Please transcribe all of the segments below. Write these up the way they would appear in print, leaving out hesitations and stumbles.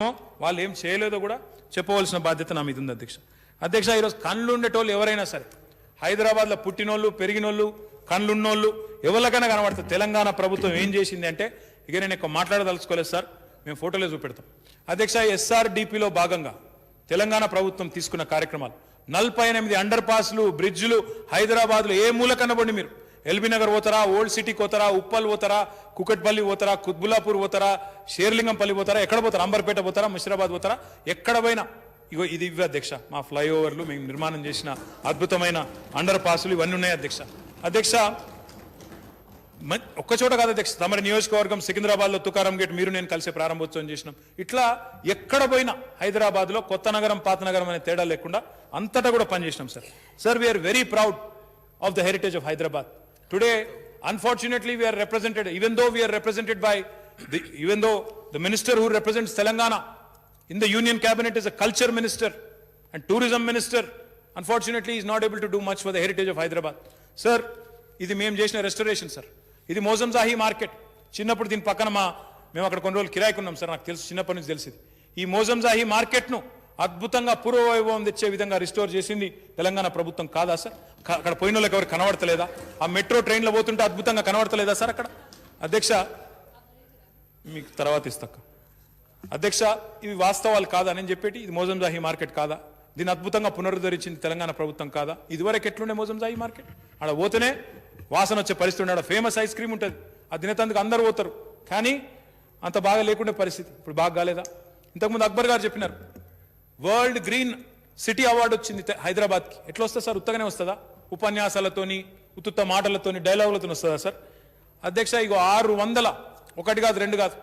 వాళ్ళు ఏం చేయలేదో కూడా చెప్పవలసిన బాధ్యత నా మీద ఉంది అధ్యక్ష. అధ్యక్ష, ఈరోజు కళ్ళు ఉండేటోళ్ళు ఎవరైనా సరే, హైదరాబాద్లో పుట్టినోళ్ళు పెరిగినోళ్ళు కళ్ళున్నోళ్ళు ఎవరికైనా కనబడుతుంది. తెలంగాణ ప్రభుత్వం ఏం చేసింది అంటే, ఇక నేను ఎక్కువ మాట్లాడదలుచుకోలేదు సార్, మేము ఫోటోలే చూపెడతాం. అధ్యక్ష, SRDPలో భాగంగా తెలంగాణ ప్రభుత్వం తీసుకున్న కార్యక్రమాలు 48 అండర్ పాస్లు బ్రిడ్జ్లు హైదరాబాద్లో ఏ మూల కనబడి మీరు ఎల్బీ నగర్ పోతారా, ఓల్డ్ సిటీకి పోతారా, ఉప్పల్ పోతారా, కుకట్పల్లి పోతారా, కుత్బుల్లాపూర్ పోతారా, షేర్లింగంపల్లి పోతారా, ఎక్కడ పోతారా, అంబర్పేట పోతారా, ముషిరాబాద్ పోతారా, ఎక్కడ పోయినా ఇగో ఇది ఇవి అధ్యక్ష. మా ఫ్లైఓవర్లు మేము నిర్మాణం చేసిన అద్భుతమైన అండర్ పాసులు ఇవన్నీ ఉన్నాయి అధ్యక్ష. అధ్యక్ష, ఒక్కచోట కాదు అధ్యక్ష, తమరి నియోజకవర్గం సికింద్రాబాద్లో తుకారం గేట్ మీరు నేను కలిసి ప్రారంభోత్సవం చేసినాం. ఇట్లా ఎక్కడ పోయినా హైదరాబాద్లో కొత్త నగరం పాత నగరం అనే తేడా లేకుండా అంతటా కూడా పనిచేసినాం sir. Sir, we're very proud of the heritage of Hyderabad. Today, unfortunately, we are represented, even though the minister who represents Telangana in the union cabinet is a culture minister and tourism minister, unfortunately, he is not able to do much for the heritage of Hyderabad. Sir, ఇది మేము చేసిన restoration sir. ఇది Moazzam Jahi market. చిన్నప్పుడు దీని పక్కన మేము అక్కడ కొన్ని రోజులు కిరాయికున్నాం సార్, నాకు తెలుసు, చిన్నప్పటి నుంచి తెలిసింది. ఈ మోజంజాహి మార్కెట్ను అద్భుతంగా పూర్వవైభవం తెచ్చే విధంగా రిస్టోర్ చేసింది తెలంగాణ ప్రభుత్వం కాదా సార్? అక్కడ పోయిన వాళ్ళకి ఎవరు కనబడతలేదా? ఆ మెట్రో ట్రైన్లో పోతుంటే అద్భుతంగా కనబడతలేదా సార్ అక్కడ? అధ్యక్ష, మీకు తర్వాత ఇస్తాక. అధ్యక్ష, ఇవి వాస్తవాలు కాదా అని చెప్పేటి, ఇది మోజంజాహి మార్కెట్ కాదా? దీన్ని అద్భుతంగా పునరుద్ధరించింది తెలంగాణ ప్రభుత్వం కాదా? ఇదివరకు ఎట్లుండే మోజంజాహి మార్కెట్? ఆడ పోతేనే వాసన వచ్చే పరిస్థితి ఉండే. ఆడ ఫేమస్ ఐస్ క్రీమ్ ఉంటుంది, అది తినేతందుకు అందరూ పోతారు, కానీ అంత బాగా లేకుండే పరిస్థితి. ఇప్పుడు బాగా కాలేదా? ఇంతకుముందు అక్బర్ గారు చెప్పినారు, వరల్డ్ గ్రీన్ సిటీ అవార్డు వచ్చింది హైదరాబాద్కి. ఎట్లా వస్తుంది సార్? ఉత్తగానే వస్తుందా? ఉపన్యాసాలతోని, ఉత్తుత్త మాటలతోని, డైలాగులతో వస్తుందా సార్? అధ్యక్ష, ఇగో 600, ఒకటి కాదు రెండు కాదు,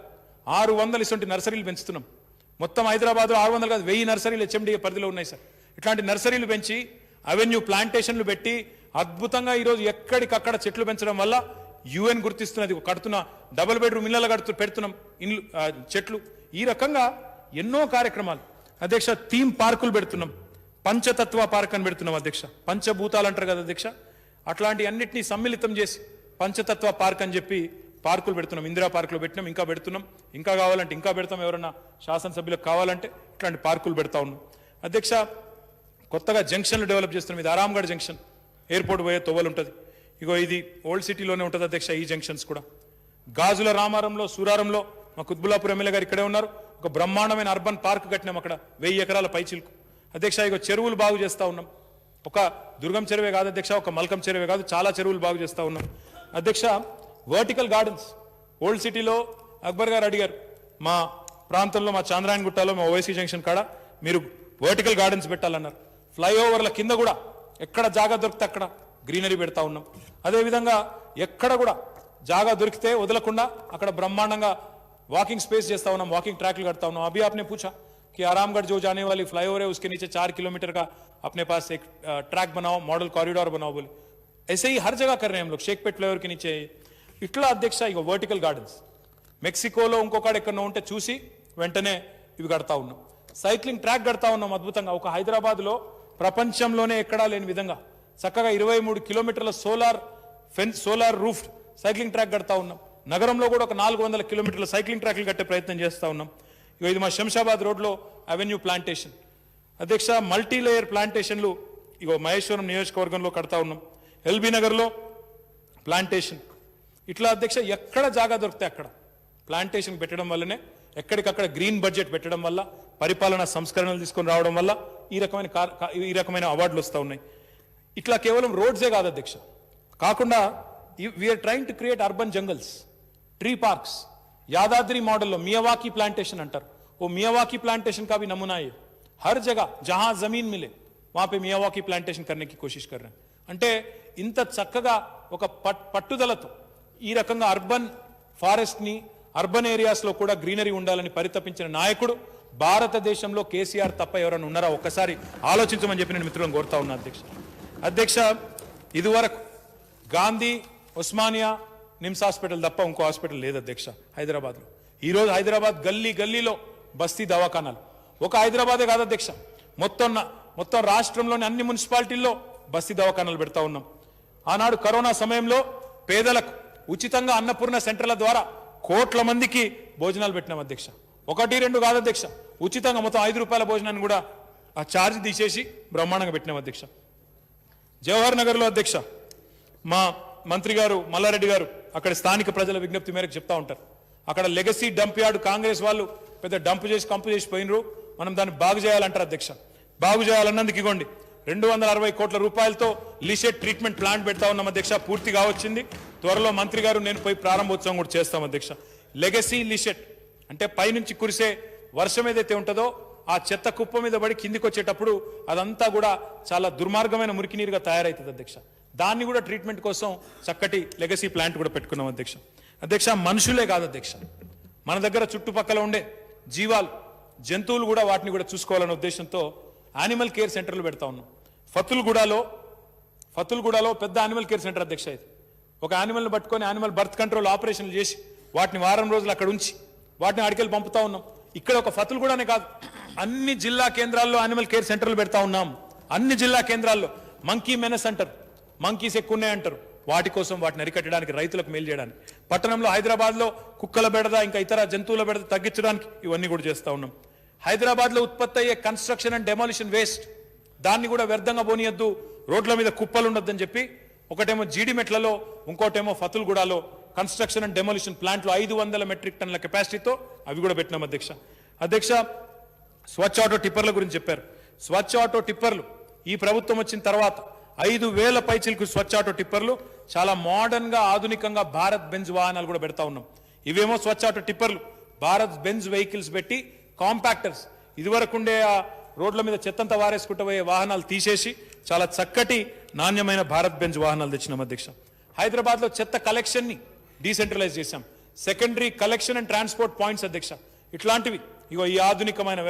600 ఇటువంటి నర్సరీలు పెంచుతున్నాం. మొత్తం హైదరాబాద్లో 600 కాదు, 1000 నర్సరీలు HMDA పరిధిలో ఉన్నాయి సార్. ఇట్లాంటి నర్సరీలు పెంచి అవెన్యూ ప్లాంటేషన్లు పెట్టి అద్భుతంగా ఈరోజు ఎక్కడికక్కడ చెట్లు పెంచడం వల్ల UN గుర్తిస్తున్నది. కడుతున్న డబుల్ బెడ్రూమ్ ఇళ్ళలో పెడుతున్నాం ఇండ్లు, చెట్లు. ఈ రకంగా ఎన్నో కార్యక్రమాలు అధ్యక్ష. థీమ్ పార్కులు పెడుతున్నాం, పంచతత్వ పార్క్ అని పెడుతున్నాం అధ్యక్ష. పంచభూతాలు అంటారు కదా అధ్యక్ష, అట్లాంటి అన్నింటినీ సమ్మిళితం చేసి పంచతత్వ పార్క్ అని చెప్పి పార్కులు పెడుతున్నాం. ఇందిరా పార్కులు పెట్టినాం, ఇంకా పెడుతున్నాం, ఇంకా కావాలంటే ఇంకా పెడతాం. ఎవరన్నా శాసనసభ్యులకు కావాలంటే ఇట్లాంటి పార్కులు పెడతా ఉన్నాం అధ్యక్ష. కొత్తగా జంక్షన్లు డెవలప్ చేస్తున్నాం. ఇది ఆరాంగఢ్ జంక్షన్, ఎయిర్పోర్ట్ పోయే తొవ్వలు ఉంటుంది. ఇగో ఇది ఓల్డ్ సిటీలోనే ఉంటుంది అధ్యక్ష. ఈ జంక్షన్స్ కూడా గాజుల రామారంలో, సూరారంలో మా కుత్బుల్లాపూర్ ఎమ్మెల్యే గారు ఇక్కడే ఉన్నారు. ఒక బ్రహ్మాండమైన అర్బన్ పార్క్ కట్టినాం అక్కడ, 1000 ఎకరాల పైచిల్కు అధ్యక్ష. ఇగో చెరువులు బాగు చేస్తూ ఉన్నాం. ఒక దుర్గం చెరువే కాదు అధ్యక్ష, ఒక మల్కం చెరువే కాదు, చాలా చెరువులు బాగు చేస్తూ ఉన్నాం అధ్యక్ష. వర్టికల్ గార్డెన్స్ ఓల్డ్ సిటీలో అక్బర్ గారు అడిగారు, మా ప్రాంతంలో, మా చాంద్రాయణ గుట్టలో, మా ఓవైసీ జంక్షన్ కాడ మీరు వర్టికల్ గార్డెన్స్ పెట్టాలన్నారు. ఫ్లైఓవర్ల కింద కూడా ఎక్కడ జాగా దొరికితే అక్కడ గ్రీనరీ పెడతా ఉన్నాం. అదేవిధంగా ఎక్కడ కూడా జాగా దొరికితే వదలకుండా అక్కడ బ్రహ్మాండంగా वॉकिंग स्पेस చేస్తా ఉన్నాం, वॉकिंग ट्रैक करता हूं. अभी आपने पूछा कि आरामगढ़ जो जाने वाली फ्लाईओवर है उसके नीचे 4 किलोमीटर का अपने पास एक ट्रैक बनाओ, मॉडल कॉरिडोर बनाओ बोले. ऐसे ही हर जगह कर रहे हैं हम लोग. शेखपेट फ्लाईओवर के नीचे इट्ला अध्यक्ष इगो वर्टिकल गार्डन्स మెక్సికోలో ఇంకొకటి ఎక్కడో ఉంటే చూసి వెంటనే ఇవి కడతా ఉన్నాం. సైక్లింగ్ ట్రాక్ కడతా ఉన్నాం అద్భుతంగా. ఒక హైదరాబాద్లో ప్రపంచంలోనే ఎక్కడా లేని విధంగా చక్కగా 23 కిలోమీటర్ల సోలార్ రూఫ్ సైక్లింగ్ ట్రాక్ కడతా ఉన్నాం. నగరంలో కూడా ఒక 400 కిలోమీటర్ల సైక్లింగ్ ట్రాక్లు కట్టే ప్రయత్నం చేస్తూ ఉన్నాం. ఇది మా శంషాబాద్ రోడ్లో అవెన్యూ ప్లాంటేషన్ అధ్యక్ష. మల్టీ లేయర్ ప్లాంటేషన్లు ఇగో మహేశ్వరం నియోజకవర్గంలో కడతా ఉన్నాం. ఎల్బీ నగర్లో ప్లాంటేషన్. ఇట్లా అధ్యక్ష ఎక్కడ జాగా దొరికితే అక్కడ ప్లాంటేషన్ పెట్టడం వల్లనే, ఎక్కడికక్కడ గ్రీన్ బడ్జెట్ పెట్టడం వల్ల, పరిపాలనా సంస్కరణలు తీసుకొని రావడం వల్ల ఈ రకమైన అవార్డులు వస్తూ ఉన్నాయి. ఇట్లా కేవలం రోడ్సే కాదు అధ్యక్ష, కాకుండా we're trying to create urban jungles, tree parks. Yadadri model लो मियावाकी प्लांटेशन अंटर, वो मियावाकी प्लांटेशन का भी नमूना है. हर जगह जहां जमीन मिले वहां पे मियावाकी प्लांटेशन करने की कोशिश कर रहे हैं. అంటే ఇంత చక్కగా ఒక పట్టుదలతో ఈ రకంగా అర్బన్ ఫారెస్ట్ ని, అర్బన్ ఏరియాస్ లో కూడా గ్రీనరీ ఉండాలని పరితపించిన నాయకుడు భారతదేశంలో కేసీఆర్ తప్ప ఎవరైనా ఉన్నారా? ఒక్కసారి ఆలోచించమని చెప్పి నేను మిత్రులను కోరుతా ఉన్నా అధ్యక్ష. అధ్యక్ష, ఇదివరకు గాంధీ, ఉస్మానియా, నిమ్స్ హాస్పిటల్ తప్ప ఇంకో హాస్పిటల్ లేదు అధ్యక్ష హైదరాబాద్లో. ఈరోజు హైదరాబాద్ గల్లీ గల్లీలో బస్తీ దవాఖానాలు. ఒక హైదరాబాదే కాదు అధ్యక్ష, మొత్తం రాష్ట్రంలోని అన్ని మున్సిపాలిటీల్లో బస్తీ దవాఖానాలు పెడతా ఉన్నాం. ఆనాడు కరోనా సమయంలో పేదలకు ఉచితంగా అన్నపూర్ణ సెంటర్ల ద్వారా కోట్ల మందికి భోజనాలు పెట్టినాం అధ్యక్ష. ఒకటి రెండు కాదు అధ్యక్ష, ఉచితంగా మొత్తం 5 రూపాయల భోజనాన్ని కూడా ఆ ఛార్జ్ తీసేసి బ్రహ్మాండంగా పెట్టినాం అధ్యక్ష. జవహర్ నగర్లో అధ్యక్ష మా మంత్రి గారు మల్లారెడ్డి గారు అక్కడ స్థానిక ప్రజల విజ్ఞప్తి మేరకు చెప్తా ఉంటారు, అక్కడ లెగసీ డంప్ యార్డ్ కాంగ్రెస్ వాళ్ళు పెద్ద డంప్ చేసి కంపు చేసి పోయినరు, మనం దాన్ని బాగు చేయాలంటారు అధ్యక్ష. బాగు చేయాలన్నందుకు ఇగోండి 260 కోట్ల రూపాయలతో లిషెట్ ట్రీట్మెంట్ ప్లాంట్ పెడతా ఉన్నాం అధ్యక్ష. పూర్తిగా వచ్చింది, త్వరలో మంత్రి గారు నేను పోయి ప్రారంభోత్సవం కూడా చేస్తాం అధ్యక్ష. లెగసీ లిషెట్ అంటే పైనుంచి కురిసే వర్షం ఏదైతే ఉంటుందో ఆ చెత్త కుప్ప మీద పడి కిందికి వచ్చేటప్పుడు అదంతా కూడా చాలా దుర్మార్గమైన మురికి నీరుగా తయారవుతుంది అధ్యక్ష. దాన్ని కూడా ట్రీట్మెంట్ కోసం చక్కటి లెగసీ ప్లాంట్ కూడా పెట్టుకున్నాం అధ్యక్ష. అధ్యక్ష మనుషులే కాదు అధ్యక్ష, మన దగ్గర చుట్టుపక్కల ఉండే జీవాలు జంతువులు కూడా వాటిని కూడా చూసుకోవాలనే ఉద్దేశంతో యానిమల్ కేర్ సెంటర్లు పెడతా ఉన్నాం. ఫతుల్గూడలో పెద్ద యానిమల్ కేర్ సెంటర్ అధ్యక్ష. ఇది ఒక యానిమల్ని పట్టుకొని యానిమల్ బర్త్ కంట్రోల్ ఆపరేషన్లు చేసి వాటిని వారం రోజులు అక్కడ ఉంచి వాటిని అడికెళ్ళి పంపుతా ఉన్నాం. ఇక్కడ ఒక ఫతుల్గూడనే కాదు, అన్ని జిల్లా కేంద్రాల్లో యానిమల్ కేర్ సెంటర్లు పెడతా ఉన్నాం. అన్ని జిల్లా కేంద్రాల్లో మంకీ మెనస్ అంటారు, మంకీస్ ఎక్కువ ఉన్నాయంటారు, వాటి కోసం వాటిని అరికట్టడానికి రైతులకు మేలు చేయడానికి. పట్టణంలో హైదరాబాద్లో కుక్కల బెడద ఇంకా ఇతర జంతువుల బెడద తగ్గించడానికి ఇవన్నీ కూడా చేస్తూ ఉన్నాం. హైదరాబాద్లో ఉత్పత్తి అయ్యే కన్స్ట్రక్షన్ అండ్ డెమాలిషన్ వేస్ట్ దాన్ని కూడా వ్యర్థంగా పోనీయద్దు, రోడ్ల మీద కుప్పలు ఉండొద్దని చెప్పి ఒకటేమో జీడిమెట్లలో ఇంకోటేమో ఫతుల్గూడలో కన్స్ట్రక్షన్ అండ్ డెమాలిషన్ ప్లాంట్లు 500 మెట్రిక్ టన్నుల కెపాసిటీతో అవి కూడా పెట్టినాం అధ్యక్ష. అధ్యక్ష స్వచ్ఛ ఆటో టిప్పర్ల గురించి చెప్పారు. స్వచ్ఛ ఆటో టిప్పర్లు ఈ ప్రభుత్వం వచ్చిన తర్వాత 5,000 పైచిలకు స్వచ్ఛ ఆటో టిప్పర్లు చాలా మోడర్న్ గా ఆధునికంగా భారత్ బెంజ్ వాహనాలు కూడా పెడతా ఉన్నాం. ఇవేమో స్వచ్ఛ ఆటో టిప్పర్లు, భారత్ బెంజ్ వెహికల్స్ పెట్టి కాంపాక్టర్స్ ఇదివరకుండే ఆ రోడ్ల మీద చెత్తంతా వారేసుకుంటూ పోయే వాహనాలు తీసేసి చాలా చక్కటి నాణ్యమైన భారత్ బెంజ్ వాహనాలు తెచ్చినాం అధ్యక్ష. హైదరాబాద్ లో చెత్త కలెక్షన్ ని డీసెంట్రలైజ్ చేశాం. Secondary collection and transport points అధ్యక్ష. ఇట్లాంటివి ఇగో ఈ ఆధునికమైన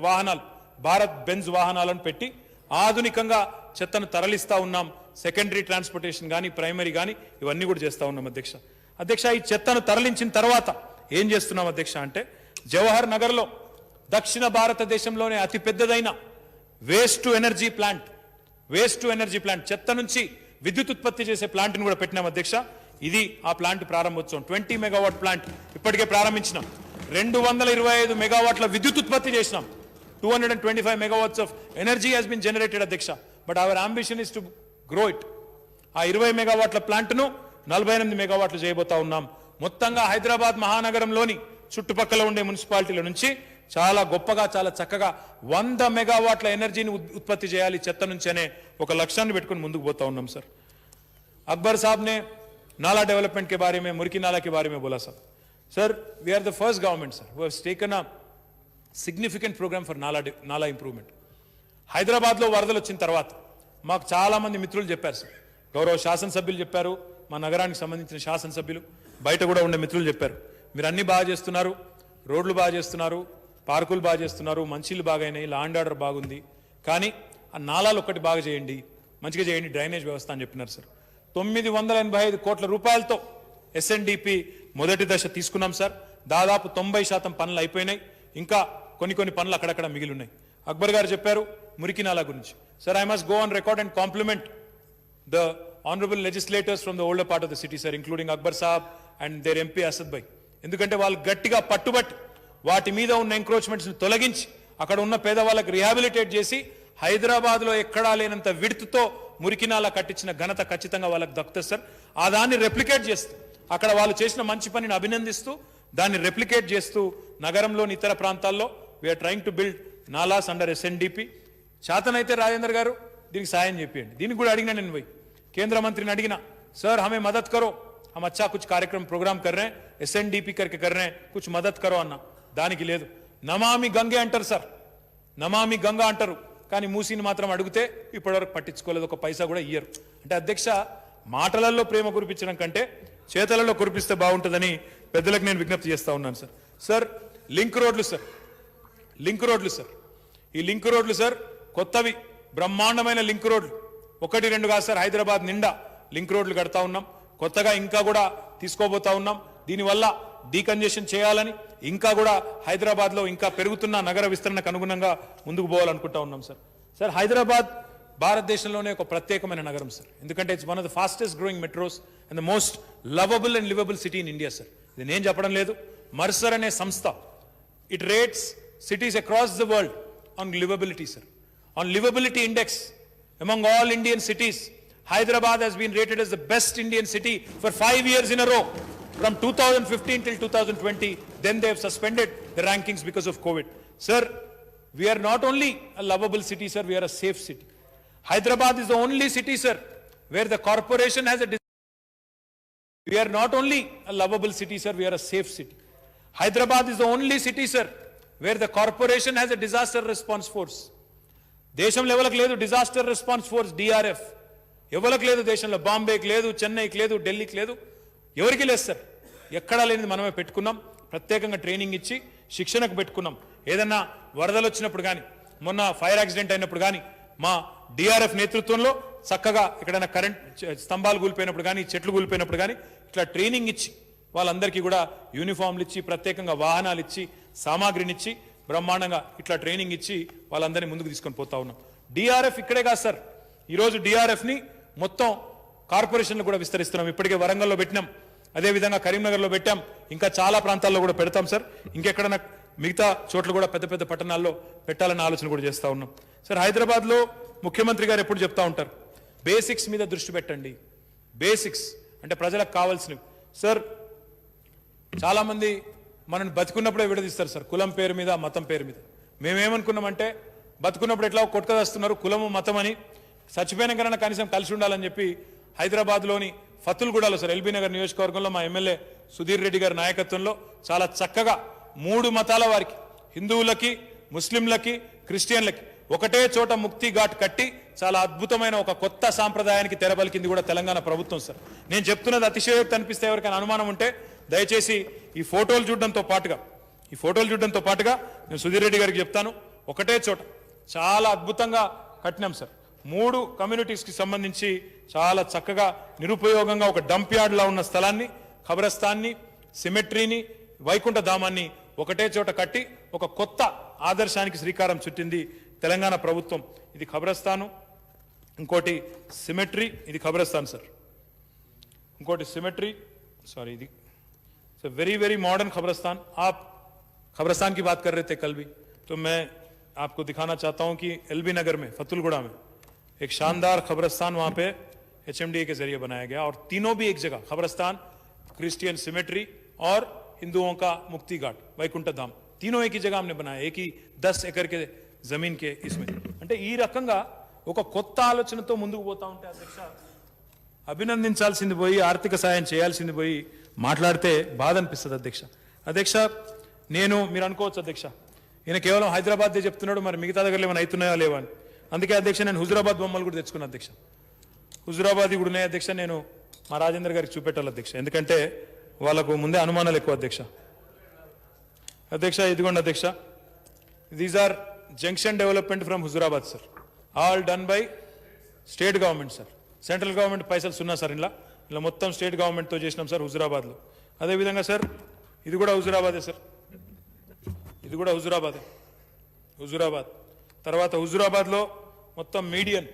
వాహనాలు భారత్ బెంజ్ వాహనాలను పెట్టి ఆధునికంగా చెత్తను తరలిస్తా ఉన్నాం. సెకండరీ ట్రాన్స్పోర్టేషన్ కానీ ప్రైమరీ కానీ ఇవన్నీ కూడా చేస్తా ఉన్నాం అధ్యక్ష. అధ్యక్ష ఈ చెత్తను తరలించిన తర్వాత ఏం చేస్తున్నాం అధ్యక్ష అంటే జవహర్ నగర్ లో దక్షిణ భారతదేశంలోనే అతి పెద్దదైన వేస్ట్ టు ఎనర్జీ ప్లాంట్ చెత్త నుంచి విద్యుత్ ఉత్పత్తి చేసే ప్లాంట్ ని కూడా పెట్టినాం అధ్యక్ష. ఇది ఆ ప్లాంట్ ప్రారంభోత్సవం 20 మెగావాట్ ప్లాంట్ ఇప్పటికే ప్రారంభించినాం. 225 మెగావాట్ల విద్యుత్ ఉత్పత్తి చేసినాం. 225 megawatts of energy has been generated అధ్యక్ష. But our ambition is to grow it. ఆ 20 మెగావాట్ల ప్లాంట్ ను 48 మెగావాట్లు చేయబోతా ఉన్నాం. మొత్తంగా హైదరాబాద్ మహానగరంలోని చుట్టుపక్కల ఉండే మున్సిపాలిటీల నుంచి చాలా గొప్పగా చాలా చక్కగా 100 మెగావాట్ల ఎనర్జీని ఉత్పత్తి చేయాలి చెత్త నుంచి అనే ఒక లక్ష్యాన్ని పెట్టుకుని ముందుకు పోతా ఉన్నాం సార్. अकबर साहब ने नाला डेवलपमेंट के बारे में, मुर्की नाला के बारे में बोला sir we are the first government sir who has taken a significant program for nala improvement. హైదరాబాద్లో వరదలు వచ్చిన తర్వాత మాకు చాలా మంది మిత్రులు చెప్పారు సార్, గౌరవ శాసనసభ్యులు చెప్పారు, మా నగరానికి సంబంధించిన శాసనసభ్యులు, బయట కూడా ఉండే మిత్రులు చెప్పారు, మీరు అన్ని బాగా చేస్తున్నారు, రోడ్లు బాగా చేస్తున్నారు, పార్కులు బాగా చేస్తున్నారు, మంచిలు బాగైనాయి, లా అండ్ ఆర్డర్ బాగుంది, కానీ ఆ నాలాలు ఒక్కటి బాగా చేయండి, మంచిగా చేయండి, డ్రైనేజ్ వ్యవస్థ అని చెప్పినారు సార్. 985 కోట్ల రూపాయలతో ఎస్ఎన్డిపి మొదటి దశ తీసుకున్నాం సార్. దాదాపు 90% పనులు అయిపోయినాయి, ఇంకా కొన్ని పనులు అక్కడక్కడ మిగిలి ఉన్నాయి. అక్బర్ గారు చెప్పారు మురికి నాలా గురించి. Sir I must go on record and compliment the honourable legislators from the older part of the city sir, including Akbar Saab and their MP Asad భాయ్. ఎందుకంటే వాళ్ళు గట్టిగా పట్టుబట్టి వాటి మీద ఉన్న ఎంక్రోచ్మెంట్స్ ని తొలగించి అక్కడ ఉన్న పేదవాళ్ళకి రిహాబిలిటేట్ చేసి హైదరాబాద్ లో ఎక్కడా లేనంత విడుతుతో మురికి నాలా కట్టించిన ఘనత ఖచ్చితంగా వాళ్ళకి దక్కుతుంది సార్. ఆ దాన్ని రెప్లికేట్ చేస్తూ అక్కడ వాళ్ళు చేసిన మంచి పనిని అభినందిస్తూ దాన్ని రెప్లికేట్ చేస్తూ నగరంలోని ఇతర ప్రాంతాల్లో we are trying to build nalas under SNDP. చేతనైతే రాజేందర్ గారు దీనికి సాయం చెప్పండి. దీనికి కూడా అడిగినా నేను పోయి కేంద్ర మంత్రిని అడిగినా, సార్ हमें मदद करो, हम अच्छा कुछ कार्यक्रम प्रोग्राम कर रहे हैं, एसएनडीपी करके कर रहे हैं, कुछ मदद करो అన్న. దానికి లేదు, నమామి గంగే అంటారు సార్, నమామి గంగా అంటారు, కానీ మూసిని మాత్రం అడిగితే ఇప్పటివరకు పట్టించుకోలేదు, ఒక పైసా కూడా ఇయ్యరు. అంటే అధ్యక్ష మాటలలో ప్రేమ కురిపించడం కంటే చేతలలో కురిపిస్తే బాగుంటుందని పెద్దలకు నేను విజ్ఞప్తి చేస్తా ఉన్నాను సార్. సార్ లింక్ రోడ్లు సార్, ఈ లింక్ రోడ్లు సార్ కొత్తవి బ్రహ్మాండమైన లింక్ రోడ్లు 1-2 కాదు సార్, హైదరాబాద్ నిండా లింక్ రోడ్లు కడతా ఉన్నాం. కొత్తగా ఇంకా కూడా తీసుకోబోతా ఉన్నాం. దీనివల్ల డీకంజెషన్ చేయాలని ఇంకా కూడా హైదరాబాద్ లో ఇంకా పెరుగుతున్న నగర విస్తరణకు అనుగుణంగా ముందుకు పోవాలనుకుంటా ఉన్నాం సార్. సార్ హైదరాబాద్ భారతదేశంలోనే ఒక ప్రత్యేకమైన నగరం సార్, ఎందుకంటే it's one of the fastest growing metros and the most lovable and liveable city in India sir. ఇది నేను చెప్పడం లేదు, మర్సర్ అనే సంస్థ It rates cities across the world on livability, sir. On livability index, among all Indian cities, Hyderabad has been rated as the best Indian city for 5 years in a row, from 2015 till 2020. Then they have suspended the rankings because of COVID. Sir, we are not only a lovable city, sir, we are a safe city. Hyderabad is the only city, sir, where the corporation has a... We are not only a lovable city, sir, we are a safe city. Hyderabad is the only city, sir, where the corporation has a disaster response force. దేశం లెవెల్కి లేదు disaster response force DRF, ఎవరికి లేదు దేశంలో. బాంబేకి లేదు, చెన్నైకి లేదు, ఢిల్లీకి లేదు, ఎవరికి లేదు సార్. ఎక్కడా లేనిది మనమే పెట్టుకున్నాం. ప్రత్యేకంగా ట్రైనింగ్ ఇచ్చి శిక్షణకు పెట్టుకున్నాం. ఏదన్నా వరదలు వచ్చినప్పుడు కానీ, మొన్న ఫైర్ యాక్సిడెంట్ అయినప్పుడు కానీ మా డిఆర్ఎఫ్ నేతృత్వంలో చక్కగా ఎక్కడైనా కరెంట్ స్తంభాలు కూలిపోయినప్పుడు కానీ, చెట్లు కూలిపోయినప్పుడు కానీ ఇట్లా ట్రైనింగ్ ఇచ్చి వాళ్ళందరికీ కూడా యూనిఫామ్లు ఇచ్చి, ప్రత్యేకంగా వాహనాలు ఇచ్చి, సామాగ్రినిచ్చి, బ్రహ్మాండంగా ఇట్లా ట్రైనింగ్ ఇచ్చి వాళ్ళందరినీ ముందుకు తీసుకొని పోతా ఉన్నాం. డిఆర్ఎఫ్ ఇక్కడే కాదు సార్, ఈరోజు డిఆర్ఎఫ్ని మొత్తం కార్పొరేషన్లు కూడా విస్తరిస్తున్నాం. ఇప్పటికే వరంగల్లో పెట్టినాం, అదేవిధంగా కరీంనగర్లో పెట్టాం, ఇంకా చాలా ప్రాంతాల్లో కూడా పెడతాం సార్. ఇంకెక్కడన్నా మిగతా చోట్ల కూడా పెద్ద పెద్ద పట్టణాల్లో పెట్టాలన్న ఆలోచన కూడా చేస్తూ ఉన్నాం సార్. హైదరాబాద్లో ముఖ్యమంత్రి గారు ఎప్పుడు చెప్తా ఉంటారు, బేసిక్స్ మీద దృష్టి పెట్టండి. బేసిక్స్ అంటే ప్రజలకు కావాల్సినవి సార్. చాలామంది మనల్ని బతుకున్నప్పుడే విడదీస్తారు సార్, కులం పేరు మీద, మతం పేరు మీద. మేమేమనుకున్నామంటే బతుకున్నప్పుడు ఎట్లా కొట్టుకదస్తున్నారు కులము మతం అని, చచ్చిపోయిన కన్నా కనీసం కలిసి ఉండాలని చెప్పి హైదరాబాద్లోని ఫతుల్గూడలో సార్, ఎల్బీ నగర్ నియోజకవర్గంలో మా ఎమ్మెల్యే సుధీర్ రెడ్డి గారి నాయకత్వంలో చాలా చక్కగా 3 మతాల వారికి, హిందువులకి, ముస్లింలకి, క్రిస్టియన్లకి ఒకటే చోట ముక్తి ఘాట్ కట్టి చాలా అద్భుతమైన ఒక కొత్త సాంప్రదాయానికి తెరబలికింది కూడా తెలంగాణ ప్రభుత్వం సార్. నేను చెప్తున్నది అతిశయోక్తి అనిపిస్తే ఎవరికైనా అనుమానం ఉంటే దయచేసి ఈ ఫోటోలు చూడడంతో పాటుగా నేను సుధీర్ రెడ్డి గారికి చెప్తాను, ఒకటే చోట చాలా అద్భుతంగా కట్టినాం సార్. 3 కమ్యూనిటీస్కి సంబంధించి చాలా చక్కగా నిరుపయోగంగా ఒక డంప్ యార్డ్లా ఉన్న స్థలాన్ని, ఖబరస్థాన్ని, సిమెట్రీని, వైకుంఠ ధామాన్ని ఒకటే చోట కట్టి ఒక కొత్త ఆదర్శానికి శ్రీకారం చుట్టింది తెలంగాణ ప్రభుత్వం. ఇది ఖబరస్థాను, ఇంకోటి సిమెట్రీ, ఇది ఖబరస్థాన్ సార్, ఇంకోటి సిమెట్రీ, సారీ ఇది वेरी वेरी मॉडर्न खबरस्तान. आप खबरस्तान की बात कर रहे थे कल भी, तो मैं आपको दिखाना चाहता हूं कि एलबी नगर में, फतुलगुड़ा में एक शानदार खबरस्तान वहां पे एचएमडीए के जरिए बनाया गया, और तीनों भी एक जगह, खबरस्तान, क्रिश्चियन सिमेट्री और हिंदुओं का मुक्ति घाट, वैकुंठ धाम, तीनों एक ही जगह हमने बनाया, एक ही 10 एकड़ के जमीन के इसमें. అంటే ఈ రకంగా ఒక కొత్త ఆలోచనతో ముందుకు పోతా ఉంటే అధ్యక్ష, అభినందించాల్సింది పోయి, ఆర్థిక సాయం చేయాల్సింది పోయి మాట్లాడితే బాధ అనిపిస్తుంది అధ్యక్ష. నేను, మీరు అనుకోవచ్చు అధ్యక్ష, ఈయన కేవలం హైదరాబాద్దే చెప్తున్నాడు, మరి మిగతా దగ్గర ఏమైనా అవుతున్నాయా లేవా అని. అందుకే అధ్యక్ష నేను హుజురాబాద్ బొమ్మలు కూడా తెచ్చుకున్నా అధ్యక్ష. హుజురాబాద్ కూడా ఉన్నాయి అధ్యక్ష, నేను మా రాజేంద్ర గారికి చూపెట్టాలి అధ్యక్ష, ఎందుకంటే వాళ్ళకు ముందే అనుమానాలు ఎక్కువ అధ్యక్ష. ఇదిగోండి అధ్యక్ష, these are junction development from Huzurabad sir, all done by state government sir. Central government పైసలు సున్నా సార్, ఇలా మొత్తం స్టేట్ గవర్నమెంట్తో చేసినాం సార్ హుజురాబాద్లో. అదేవిధంగా సార్ ఇది కూడా హుజురాబాదే సార్, ఇది కూడా హుజురాబాద్. తర్వాత హుజురాబాద్లో మొత్తం మీడియన్,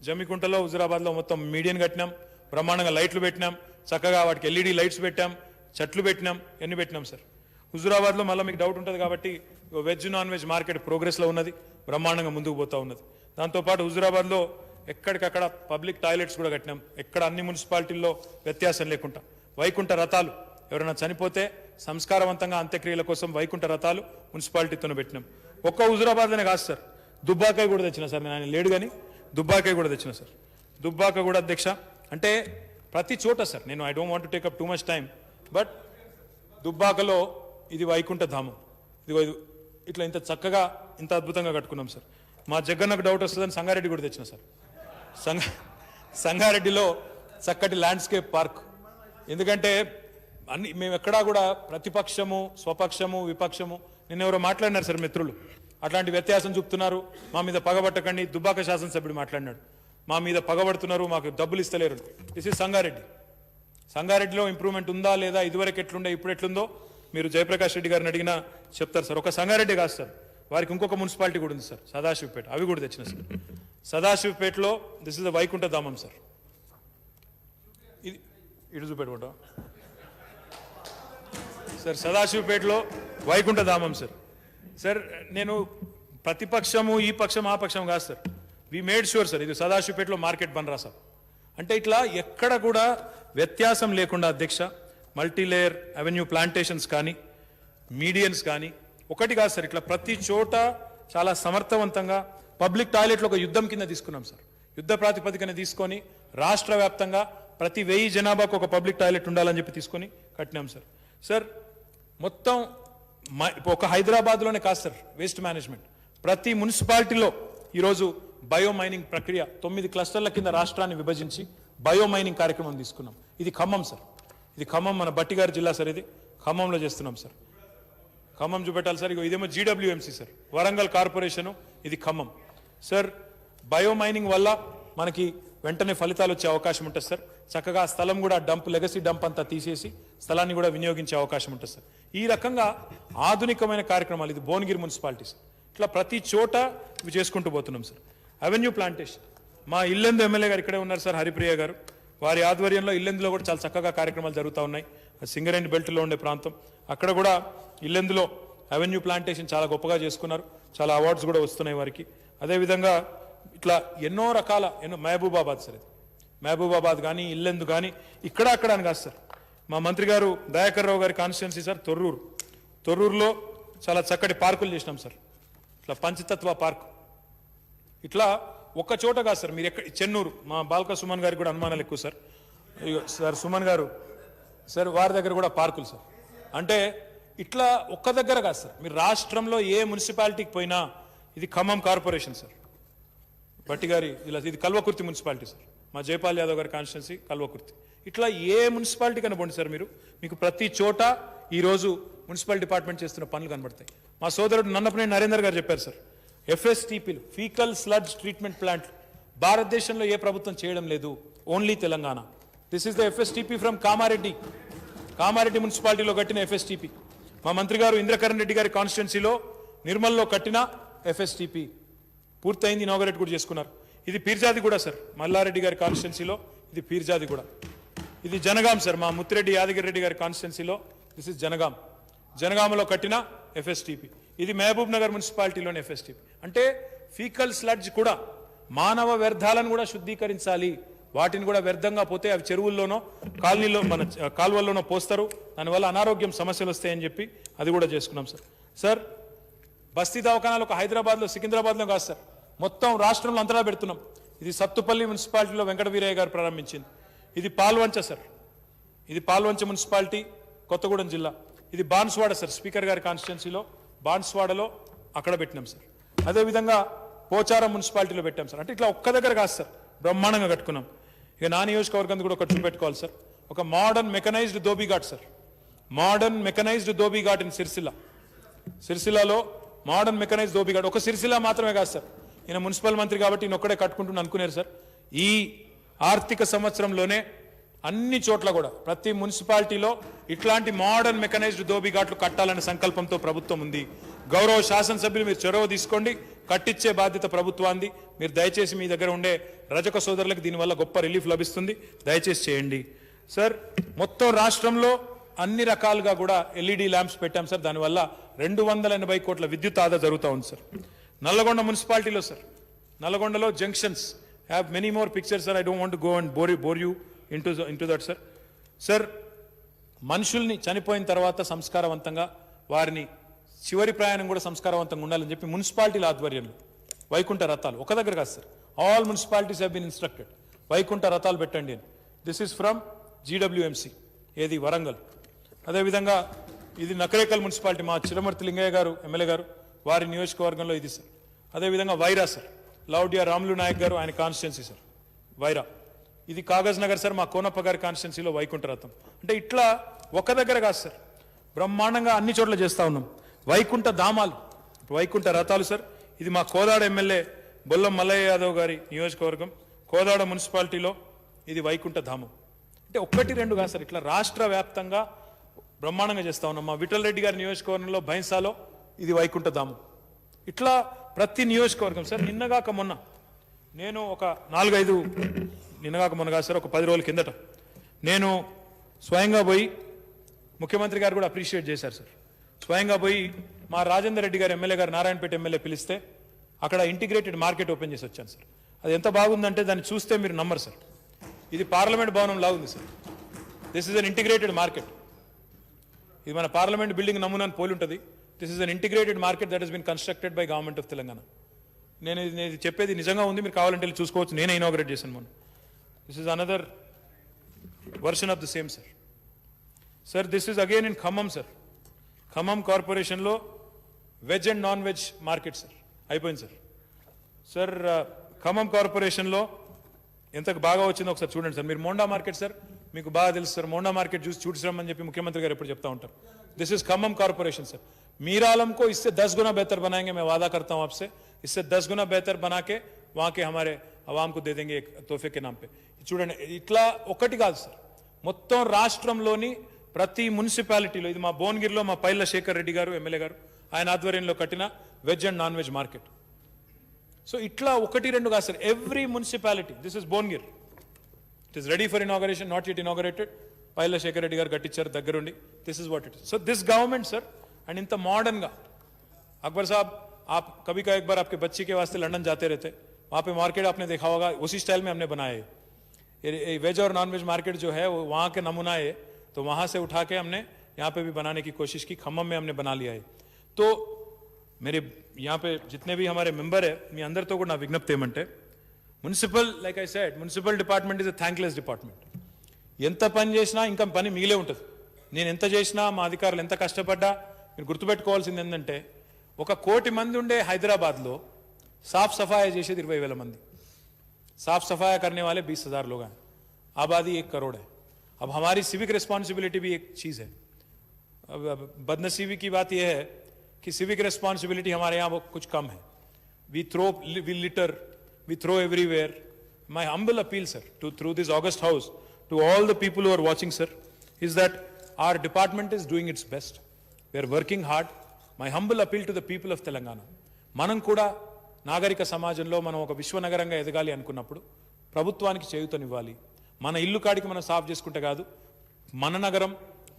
జమ్మికుంటలో హుజురాబాద్లో మొత్తం మీడియన్ కట్టినాం, బ్రహ్మాండంగా లైట్లు పెట్టినాం, చక్కగా వాటికి ఎల్ఈడి లైట్స్ పెట్టాం, చెట్లు పెట్టినాం, ఎన్ని పెట్టినాం సార్. హుజురాబాద్లో మళ్ళీ మీకు డౌట్ ఉంటుంది కాబట్టి వెజ్ నాన్ వెజ్ మార్కెట్ ప్రోగ్రెస్లో ఉన్నది, బ్రహ్మాండంగా ముందుకు పోతూ ఉన్నది. దాంతోపాటు హుజురాబాద్లో ఎక్కడికక్కడ పబ్లిక్ టాయిలెట్స్ కూడా కట్టినాం, ఎక్కడ అన్ని మున్సిపాలిటీల్లో వ్యత్యాసం లేకుండా. వైకుంఠ రథాలు, ఎవరైనా చనిపోతే సంస్కారవంతంగా అంత్యక్రియల కోసం వైకుంఠ రథాలు మున్సిపాలిటీతోనే పెట్టినాం. ఒక్క హుజురాబాద్లోనే కాదు సార్, దుబ్బాకాయ కూడా తెచ్చిన సార్, నేను ఆయన లేడు కానీ దుబ్బాకాయ కూడా తెచ్చిన సార్. దుబ్బాక కూడా అధ్యక్ష, అంటే ప్రతి చోట సార్, నేను I don't want to take up too much time, but దుబ్బాకలో ఇది వైకుంఠ ధామం, ఇది ఇట్లా ఇంత చక్కగా ఇంత అద్భుతంగా కట్టుకున్నాం సార్. మా జగన్నకు డౌట్ వస్తుందని సంగారెడ్డి కూడా తెచ్చిన సార్. సంగారెడ్డిలో చక్కటి ల్యాండ్స్కేప్ పార్క్, ఎందుకంటే మేము ఎక్కడా కూడా ప్రతిపక్షము, స్వపక్షము, విపక్షము, నిన్నెవరో మాట్లాడినారు సార్ మిత్రులు, అట్లాంటి వ్యత్యాసం చూపుతున్నారు, మా మీద పగబట్టకండి. దుబ్బాక శాసనసభ్యుడు మాట్లాడినాడు, మా మీద పగబడుతున్నారు, మాకు డబ్బులు ఇస్తలేరు. దిస్ ఇస్ సంగారెడ్డిలో ఇంప్రూవ్మెంట్ ఉందా లేదా, ఇదివరకు ఎట్లుండే ఇప్పుడు ఎట్లుందో మీరు జయప్రకాష్ రెడ్డి గారిని అడిగినా చెప్తారు సార్. ఒక సంగారెడ్డి కాదు సార్, వారికి ఇంకొక మున్సిపాలిటీ కూడా ఉంది సార్, సదాశివపేట, అవి కూడా తెచ్చిన సార్. సదాశివపేటలో this is the Vaikuntha Dhamam sir. ఇది ఇటు చూపెట్టుకుంటా సార్, సదాశివపేటలో వైకుంఠ ధామం సార్. సార్ నేను ప్రతిపక్షము ఈ పక్షం ఆ పక్షం కాదు sir. We made sure sir ఇది సదాశివపేటలో మార్కెట్ బంద్ రాసాం అంటే ఇట్లా ఎక్కడ కూడా వ్యత్యాసం లేకుండా అధ్యక్ష మల్టీలేయర్ అవెన్యూ ప్లాంటేషన్స్ కానీ మీడియన్స్ కానీ ఒకటి కాదు సార్, ఇట్లా ప్రతి చోట చాలా సమర్థవంతంగా పబ్లిక్ టాయిలెట్లు ఒక యుద్ధం కింద తీసుకున్నాం సార్. యుద్ధ ప్రాతిపదికన తీసుకొని రాష్ట్ర వ్యాప్తంగా ప్రతి 1000 జనాభాకు ఒక పబ్లిక్ టాయిలెట్ ఉండాలని చెప్పి తీసుకొని కట్టినాం సార్. సార్ మొత్తం ఒక హైదరాబాద్లోనే కాదు సార్ వేస్ట్ మేనేజ్మెంట్, ప్రతి మున్సిపాలిటీలో ఈరోజు బయోమైనింగ్ ప్రక్రియ 9 క్లస్టర్ల కింద రాష్ట్రాన్ని విభజించి బయోమైనింగ్ కార్యక్రమం తీసుకున్నాం. ఇది ఖమ్మం సార్, ఇది ఖమ్మం మన బట్టిగారి జిల్లా సార్, ఇది ఖమ్మంలో చేస్తున్నాం సార్. ఖమ్మం చూపెట్టాలి సార్. ఇదేమో జీడబ్ల్యూఎంసీ సార్, వరంగల్ కార్పొరేషను, ఇది ఖమ్మం సార్. బయోమైనింగ్ వల్ల మనకి వెంటనే ఫలితాలు వచ్చే అవకాశం ఉంటుంది సార్. చక్కగా స్థలం కూడా డంప్ లెగసీ డంప్ అంతా తీసేసి స్థలాన్ని కూడా వినియోగించే అవకాశం ఉంటుంది సార్. ఈ రకంగా ఆధునికమైన కార్యక్రమాలు, ఇది భువనగిరి మున్సిపాలిటీ సార్. ఇట్లా ప్రతి చోట ఇవి చేసుకుంటూ పోతున్నాం సార్. అవెన్యూ ప్లాంటేషన్ మా ఇల్లెందు ఎమ్మెల్యే గారు ఇక్కడే ఉన్నారు సార్, హరిప్రియ గారు, వారి ఆధ్వర్యంలో ఇల్లెందులో కూడా చాలా చక్కగా కార్యక్రమాలు జరుగుతూ ఉన్నాయి. సింగరేణి బెల్ట్లో ఉండే ప్రాంతం, అక్కడ కూడా ఇల్లెందులో అవెన్యూ ప్లాంటేషన్ చాలా గొప్పగా చేసుకున్నారు, చాలా అవార్డ్స్ కూడా వస్తున్నాయి వారికి. అదేవిధంగా ఇట్లా ఎన్నో రకాల మహబూబాబాద్ సార్, ఇది మహబూబాబాద్ కానీ ఇల్లెందు కానీ ఇక్కడ అక్కడ అని కాదు సార్. మా మంత్రి గారు దయాకర్ రావు గారి కాన్స్టిట్యున్సీ సార్ తొర్రూరులో చాలా చక్కటి పార్కులు చేసినాం సార్. ఇట్లా పంచతత్వ పార్క్, ఇట్లా ఒక్క చోట కాదు సార్. మీరు ఎక్కడ చెన్నూరు, మా బాల్క సుమన్ గారికి కూడా అనుమానాలు ఎక్కువ సార్. సార్ సుమన్ గారు సార్ వారి దగ్గర కూడా పార్కులు సార్. అంటే ఇట్లా ఒక్క దగ్గర కాదు సార్, మీరు రాష్ట్రంలో ఏ మున్సిపాలిటీకి పోయినా, ఇది ఖమ్మం కార్పొరేషన్ సార్, బట్టి గారి ఇలా, ఇది కల్వకుర్తి మున్సిపాలిటీ సార్, మా జైపాల్ యాదవ్ గారి కాన్స్టిట్యున్సీ కల్వకుర్తి. ఇట్లా ఏ మున్సిపాలిటీ కనబడి సార్ మీకు ప్రతి చోట ఈరోజు మున్సిపల్ డిపార్ట్మెంట్ చేస్తున్న పనులు కనబడతాయి. మా సోదరుడు నన్నపనేని నరేందర్ గారు చెప్పారు సార్, ఎఫ్ఎస్టీపీలు ఫీకల్ స్లడ్జ్ ట్రీట్మెంట్ ప్లాంట్ భారతదేశంలో ఏ ప్రభుత్వం చేయడం లేదు, only Telangana. This is the FSTP from Kamareddy మున్సిపాలిటీలో కట్టిన ఎఫ్ఎస్టీపీ. మా మంత్రి గారు ఇంద్రకరణ్ రెడ్డి గారి కాన్స్టిట్యున్సీలో నిర్మల్లో కట్టిన ఎఫ్ఎస్టీపీ పూర్తయింది, ఇనాగరేట్ కూడా చేసుకున్నారు. ఇది పీర్జాది కూడా సార్, మల్లారెడ్డి గారి కాన్స్టిట్యున్సీలో ఇది పీర్జాది కూడా. ఇది జనగాం సార్, మా ముత్తిరెడ్డి యాదగిరి రెడ్డి గారి కాన్స్టిట్యున్సీలో దిస్ ఇస్ జనగామలో కట్టిన ఎఫ్ఎస్టీపీ. ఇది మహబూబ్ నగర్ మున్సిపాలిటీలోని ఎఫ్ఎస్టీపీ. అంటే ఫీకల్ స్లడ్జ్ కూడా మానవ వ్యర్థాలను కూడా శుద్ధీకరించాలి, వాటిని కూడా వ్యర్థంగా పోతే అవి చెరువుల్లోనో కాలనీలో మన కాలువల్లోనో పోస్తారు, దానివల్ల అనారోగ్యం సమస్యలు వస్తాయని చెప్పి అది కూడా చేసుకున్నాం సార్. సార్ బస్తీ దవాఖానాలు ఒక హైదరాబాద్లో సికింద్రాబాద్లో కాదు సార్, మొత్తం రాష్ట్రంలో అంతటా పెడుతున్నాం. ఇది సత్తుపల్లి మున్సిపాలిటీలో వెంకట వీరయ్య గారు ప్రారంభించింది. ఇది పాల్వంచ సార్, ఇది పాల్వంచ మున్సిపాలిటీ కొత్తగూడెం జిల్లా. ఇది బాన్స్వాడ సార్, స్పీకర్ గారి కాన్స్టిట్యున్సీలో బాన్స్వాడలో అక్కడ పెట్టినాం సార్. అదేవిధంగా పోచారం మున్సిపాలిటీలో పెట్టాం సార్. అంటే ఇట్లా ఒక్క దగ్గర కాదు సార్, బ్రహ్మాండంగా కట్టుకున్నాం. ఇక నా నియోజకవర్గం కూడా ఒకటి చూపెట్టుకోవాలి సార్, ఒక modern mechanised dhobi ghat sir, modern mechanised dhobi ghat in సిరిసిల్లాలో మోడర్న్ మెకనైజ్డ్ ధోబీఘాట్. ఒక సిరిసిల్ల మాత్రమే కాదు సార్, ఈయన మున్సిపల్ మంత్రి కాబట్టి ఈయన ఒక్కడే కట్టుకుంటున్నా అనుకున్నారు సార్. ఈ ఆర్థిక సంవత్సరంలోనే అన్ని చోట్ల కూడా ప్రతి మున్సిపాలిటీలో ఇట్లాంటి మోడర్న్ మెకనైజ్డ్ ధోబీఘాట్లు కట్టాలనే సంకల్పంతో ప్రభుత్వం ఉంది. గౌరవ శాసనసభ్యులు మీరు చొరవ తీసుకోండి, కట్టించే బాధ్యత ప్రభుత్వాన్ని. మీరు దయచేసి మీ దగ్గర ఉండే రజక సోదరులకు దీనివల్ల గొప్ప రిలీఫ్ లభిస్తుంది, దయచేసి చేయండి సార్. మొత్తం రాష్ట్రంలో అన్ని రకాలుగా కూడా ఎల్ఈడి ల్యాంప్స్ పెట్టాం సార్, దానివల్ల 280 కోట్ల విద్యుత్ ఆదా జరుగుతూ ఉంది సార్. నల్లగొండ మున్సిపాలిటీలో సార్, నల్లగొండలో junctions have many more pictures sir, I don't want to go and bore you into that sir. Sir మనుషుల్ని చనిపోయిన తర్వాత సంస్కారవంతంగా వారిని చివరి ప్రయాణం కూడా సంస్కారవంతంగా ఉండాలని చెప్పి మున్సిపాలిటీల ఆధ్వర్యంలో వైకుంఠ రథాలు ఒక దగ్గర కాదు sir, all municipalities have been instructed వైకుంఠ రథాలు పెట్టండి అని. దిస్ ఈస్ ఫ్రమ్ జీడబ్ల్యూఎంసీ, ఏది వరంగల్. అదేవిధంగా ఇది నకరేకల్ మున్సిపాలిటీ, మా చిరమర్తి లింగయ్య గారు ఎమ్మెల్యే గారు వారి నియోజకవర్గంలో ఇది సార్. అదేవిధంగా వైరా సార్, లౌడియా రాములు నాయక్ గారు ఆయన కాన్స్టిట్యున్సీ సార్ వైరా. ఇది కాగజ్ నగర్ సార్, మా కోనప్ప గారి కాన్స్టిట్యున్సీలో వైకుంఠ రథం. అంటే ఇట్లా ఒక దగ్గర కాదు సార్, బ్రహ్మాండంగా అన్ని చోట్ల చేస్తూ ఉన్నాం. వైకుంఠ ధామాలు, వైకుంఠ రథాలు సార్. ఇది మా కోదాడ ఎమ్మెల్యే బొల్లం మల్లయ్య యాదవ్ గారి నియోజకవర్గం, కోదాడ మున్సిపాలిటీలో ఇది వైకుంఠ ధామం. అంటే 1-2 కాదు సార్, ఇట్లా రాష్ట్ర వ్యాప్తంగా బ్రహ్మాండంగా చేస్తూ ఉన్నాం. మా విఠల్ రెడ్డి గారి నియోజకవర్గంలో బైన్సాలో ఇది వైకుంఠ ధామం. ఇట్లా ప్రతి నియోజకవర్గం సార్. నిన్నగాక మొన్న నేను ఒక 4-5 నిన్నగాక మొన్న కాదు సార్, ఒక 10 రోజుల కిందట నేను స్వయంగా పోయి, ముఖ్యమంత్రి గారు కూడా అప్రిషియేట్ చేశారు సార్, స్వయంగా పోయి మా రాజేందర్ రెడ్డి గారు ఎమ్మెల్యే గారు నారాయణపేట ఎమ్మెల్యే పిలిస్తే అక్కడ ఇంటిగ్రేటెడ్ మార్కెట్ ఓపెన్ చేసి వచ్చాను సార్. అది ఎంత బాగుందంటే దాన్ని చూస్తే మీరు నమ్మరు సార్. ఇది పార్లమెంట్ భవనం లాగా ఉంది sir. This is an integrated market. ఇది మన పార్లమెంట్ బిల్డింగ్ నమూనాను పోలి ఉంటుంది. This is an integrated market that has been constructed by government of Telangana. నేను చెప్పేది నిజంగా ఉంది, మీరు కావాలంటే చూసుకోవచ్చు. నేనే ఇనాగ్రేట్ చేశాను మొన్న. This is another version of the same sir. Sir this is again in Khammam sir. Khammam కార్పొరేషన్లో veg and non veg market sir అయిపోయింది సార్. సార్ ఖమ్మం కార్పొరేషన్లో ఎంత బాగా వచ్చిందో ఒకసారి చూడండి సార్. మీరు మోండా మార్కెట్ సార్ మీకు బాగా తెలుసు సార్. మోండా మార్కెట్ చూసిరమ్మని చెప్పి ముఖ్యమంత్రి గారు ఎప్పుడు చెప్తా ఉంటారు. This is Khammam corporation sir. Mir Alam को इससे 10 गुना बेहतर बनाएंगे, मैं वादा करता हूं आपसे. इससे 10 गुना बेहतर बना के वहां के हमारे अवाम को दे देंगे एक तोहफे के नाम पे. చూడండి ఇట్లా ఒకటి కాదు సార్, మొత్తం రాష్ట్రంలోని ప్రతి మున్సిపాలిటీలో, ఇది మా భువనగిరిలో మా పైల శేఖర్ రెడ్డి గారు ఎమ్మెల్యే గారు ఆయన ఆధ్వర్యంలో కట్టిన veg and non veg market. So ఇట్లా ఒకటి రెండు కాదు sir, every municipality. This is Bhuvanagir, it is ready for inauguration, not yet inaugurated. Paila Shekhar Reddy గారు కట్టించారు దగ్గరుండి. This is what it is. So this government sir, and ఇంత మోడర్न గా. अकबर साहब आप कभी का एक बार आपके बच्चे के वास्ते लंदन जाते रहते, वहां पे मार्केट आपने देखा होगा, उसी स्टाइल में हमने बनाया है. ये वेज और नॉन वेज मार्केट जो है वो वहां के नमूना है, तो वहां से उठा के हमने यहाँ पे भी बनाने की कोशिश की. खम्मम में हमने बना लिया है. तो मेरे यहाँ पे जितने भी हमारे मेंबर है, मी अंदर तो ना विज्ञप्ति ఏమంటే, municipal like I said, municipal department is a thankless department. ఎంత పని చేసినా ఇంకా పని మిగిలే ఉంటుంది. నేను ఎంత చేసినా, మా అధికారులు ఎంత కష్టపడ్డా, మీరు గుర్తుపెట్టుకోవాల్సింది ఏంటంటే, 1 కోటి మంది ఉండే హైదరాబాద్లో साफ सफाई చేసేది 20,000 మంది. साफ सफाई करने वाले 20,000 लोग हैं. आबादी 1 करोड़ है. अब हमारी सिविक रिस्पॉन्सिबिलिटी भी एक चीज है. अब बदनसीबी की बात यह है कि सिविक रिस्पॉन्सिबिलिटी हमारे यहाँ कुछ कम है. We litter, we throw everywhere. My humble appeal, sir, through this August House, to all the people who are watching, sir, is that our department is doing its best. We are working hard. My humble appeal to the people of Telangana. మనం కూడా నాగరిక సమాజంలో మనం ఒక విశ్వనగరంగా ఎదగాలి అనుకున్నప్పుడు ప్రభుత్వానికి చేయూతనివ్వాలి. మన ఇల్లు కాడికి మనం సాఫ్ చేసుకుంటే కాదు, మన నగరం,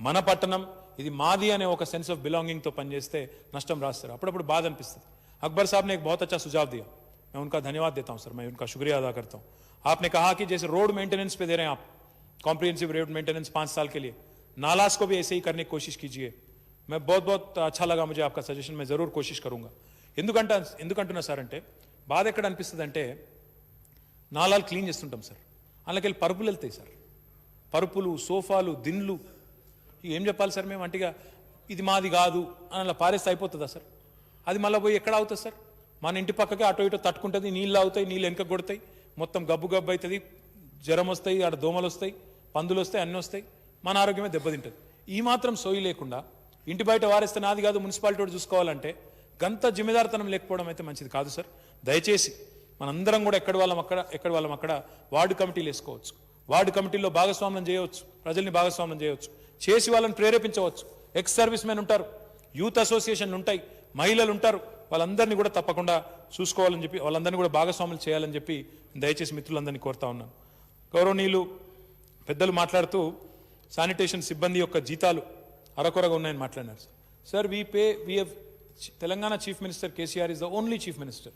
మన పట్టణం ఇది మాది అనే ఒక సెన్స్ ఆఫ్ బిలాంగింగ్ తో పనిచేస్తే నష్టం రాస్తారు. అప్పుడప్పుడు బాధ అనిపిస్తుంది. अकबर साहब ने एक बहुत अच्छा सुझाव दिया, मैं उनका धन्यवाद देता हूं सर, मैं उनका शुक्रिया अदा करता हूं. आपने कहा कि जैसे रोड मेंटेनेंस पे दे रहे हैं आप, कॉम्प्रिहेंसिव रोड मेंटेनेंस 5 साल के लिए, नालास को भी ऐसे ही करने की कोशिश कीजिए. मैं बहुत अच्छा लगा मुझे आपका सजेशन, मैं जरूर कोशिश करूंगा. ఎందుకంటున్నా సార్ అంటే, బాధ ఎక్కడ అనిపిస్తుంది అంటే, నాలాలు క్లీన్ చేస్తుంటాం సార్, అందులోకి వెళ్ళి పరుపులు వెళ్తాయి సార్. పరుపులు, సోఫాలు, దిండ్లు, ఏం చెప్పాలి సార్ మేము, అంటిగా ఇది మాది కాదు అని అలా పారేస్తే అయిపోతుందా సార్? అది మళ్ళీ పోయి ఎక్కడ అవుతుంది సార్? మన ఇంటి పక్కకే అటో ఇటో తట్టుకుంటుంది, నీళ్ళు అవుతాయి, నీళ్ళు వెనక కొడతాయి, మొత్తం గబ్బు అవుతుంది, జ్వరం వస్తాయి, ఆడ దోమలు వస్తాయి, పందులు వస్తాయి, అన్నీ వస్తాయి, మన ఆరోగ్యమే దెబ్బతింటుంది. ఈ మాత్రం సోయి లేకుండా ఇంటి బయట వారేస్తే నాది కాదు మున్సిపాలిటీ చూసుకోవాలంటే గంత జిమ్మేదారితనం లేకపోవడం అయితే మంచిది కాదు సార్. దయచేసి మనందరం కూడా ఎక్కడి వాళ్ళం అక్కడ వార్డు కమిటీలు వేసుకోవచ్చు. వార్డు కమిటీల్లో భాగస్వామ్యం చేయవచ్చు, ప్రజల్ని భాగస్వామ్యం చేయవచ్చు, చేసి వాళ్ళని ప్రేరేపించవచ్చు. ఎక్స్ సర్వీస్ మెన్ ఉంటారు, యూత్ అసోసియేషన్లు ఉంటాయి, మహిళలు ఉంటారు, వాళ్ళందరినీ కూడా తప్పకుండా చూసుకోవాలని చెప్పి, వాళ్ళందరినీ కూడా భాగస్వాములు చేయాలని చెప్పి దయచేసి మిత్రులందరినీ కోరుతా ఉన్నాను. గౌరవనీయులు పెద్దలు మాట్లాడుతూ శానిటేషన్ సిబ్బంది యొక్క జీతాలు అరకొరగా ఉన్నాయని మాట్లాడినారు sir. Telangana Chief Minister KCR is the only Chief Minister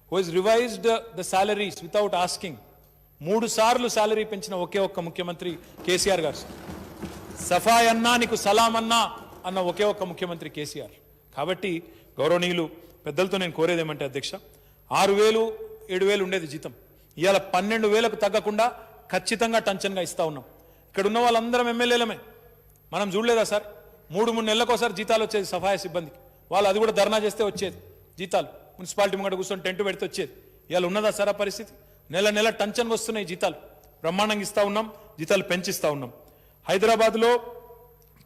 who has revised the salaries without asking. 3 సార్లు సాలరీ పెంచిన ఒకే ఒక్క ముఖ్యమంత్రి కేసీఆర్ గారు. సఫాయి అన్నా నీకు సలాం అన్నా అన్న ఒకే ఒక్క ముఖ్యమంత్రి కేసీఆర్. కాబట్టి గౌరవనీయులు పెద్దలతో నేను కోరేది ఏమంటే, అధ్యక్ష, 6,000 7,000 ఉండేది జీతం, ఇవాళ 12,000కు తగ్గకుండా ఖచ్చితంగా టంచన్గా ఇస్తా ఉన్నాం. ఇక్కడ ఉన్న వాళ్ళందరం ఎమ్మెల్యేలమే. మనం చూడలేదా సార్, 3-3 నెలలకోసారి జీతాలు వచ్చేది సఫాయి సిబ్బందికి. వాళ్ళు అది కూడా ధర్నా చేస్తే వచ్చేది జీతాలు, మున్సిపాలిటీ ముంగట కూర్చొని టెంట్ పెడితే వచ్చేది. ఇవాళ ఉన్నదా సార్ ఆ పరిస్థితి? నెల టంచన్గా వస్తున్నాయి జీతాలు, బ్రహ్మాండంగా ఇస్తా ఉన్నాం, జీతాలు పెంచిస్తా ఉన్నాం. హైదరాబాద్లో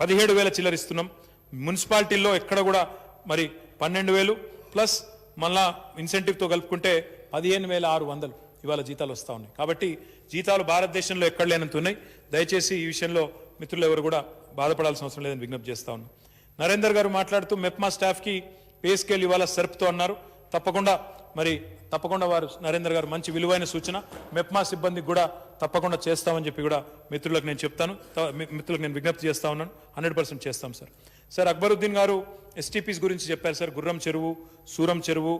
17,000 చిల్లరిస్తున్నాం, మున్సిపాలిటీల్లో ఎక్కడ కూడా మరి 12,000 ప్లస్ మళ్ళా ఇన్సెంటివ్తో కలుపుకుంటే 15,600 ఇవాళ జీతాలు వస్తూ ఉన్నాయి. కాబట్టి జీతాలు భారతదేశంలో ఎక్కడ లేనంత ఉన్నాయి. దయచేసి ఈ విషయంలో మిత్రులు ఎవరు కూడా బాధపడాల్సిన అవసరం లేదని విజ్ఞప్తి చేస్తా ఉన్నాం. నరేందర్ గారు మాట్లాడుతూ మెప్మా స్టాఫ్ కి పే స్కేల్ ఇవాళ సర్ప్తో అన్నారు. తప్పకుండా వారు నరేందర్ గారు మంచి విలువైన సూచన, మెప్మా సిబ్బందికి కూడా తప్పకుండా చేస్తామని చెప్పి కూడా మిత్రులకు నేను చెప్తాను, మిత్రులకు నేను విజ్ఞప్తి చేస్తా ఉన్నాను. 100% చేస్తాం సార్. సార్ అక్బరుద్దీన్ గారు ఎస్టీపీస్ గురించి చెప్పారు సార్. గుర్రం చెరువు, సూరం చెరువు,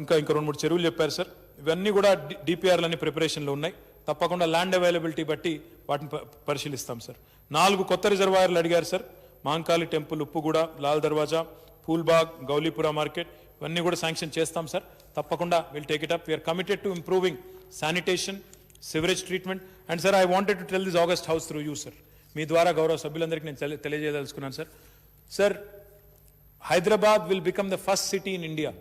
ఇంకా 2-3 చెరువులు చెప్పారు సార్. ఇవన్నీ కూడా డిపిఆర్లన్నీ ప్రిపరేషన్లో ఉన్నాయి. తప్పకుండా ల్యాండ్ అవైలబిలిటీ బట్టి వాటిని పరిశీలిస్తాం సార్. 4 కొత్త రిజర్వాయర్లు అడిగారు సార్. మాంకాళి టెంపుల్, ఉప్పుగూడ, లాల్ దర్వాజా, పూల్బాగ్, గౌలీపుర మార్కెట్ ఇవన్నీ కూడా శాంక్షన్ చేస్తాం సార్. తప్పకుండా will take it up. We're committed to improving sanitation, sewerage treatment. And sir I wanted to tell this august house through you sir. మీ ద్వారా గౌరవ సభ్యులందరికీ నేను తెలియజేయదలుచుకున్నాను sir. Sir, Hyderabad will become the first city in India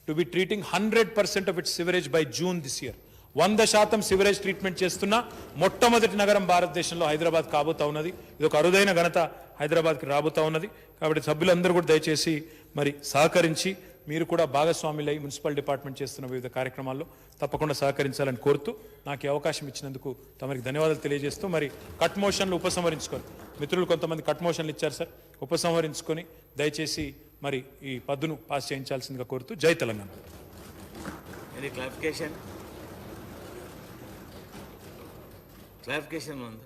to be treating 100% of its sewerage by June this year. 100% sewerage treatment చేస్తున్న మొట్టమొదటి నగరం భారతదేశంలో హైదరాబాద్ కాబోతా ఉన్నది. ఇది ఒక అరుదైన ఘనత హైదరాబాద్కి రాబోతా ఉన్నది. కాబట్టి సభ్యులందరూ కూడా దయచేసి మరి సహకరించి మీరు కూడా భాగస్వాములై మున్సిపల్ డిపార్ట్మెంట్ చేస్తున్న వివిధ కార్యక్రమాల్లో తప్పకుండా సహకరించాలని కోరుతూ నాకు ఈ అవకాశం ఇచ్చినందుకు తమరికి ధన్యవాదాలు తెలియజేస్తూ మరి కట్ మోషన్లు ఉపసంహరించుకొని, మిత్రులు కొంతమంది కట్ మోషన్లు ఇచ్చారు సార్, ఉపసంహరించుకొని దయచేసి మరి ఈ పద్దును పాస్ చేయించాల్సిందిగా కోరుతూ జై తెలంగాణ. క్లారిఫికేషన్ ఉంది.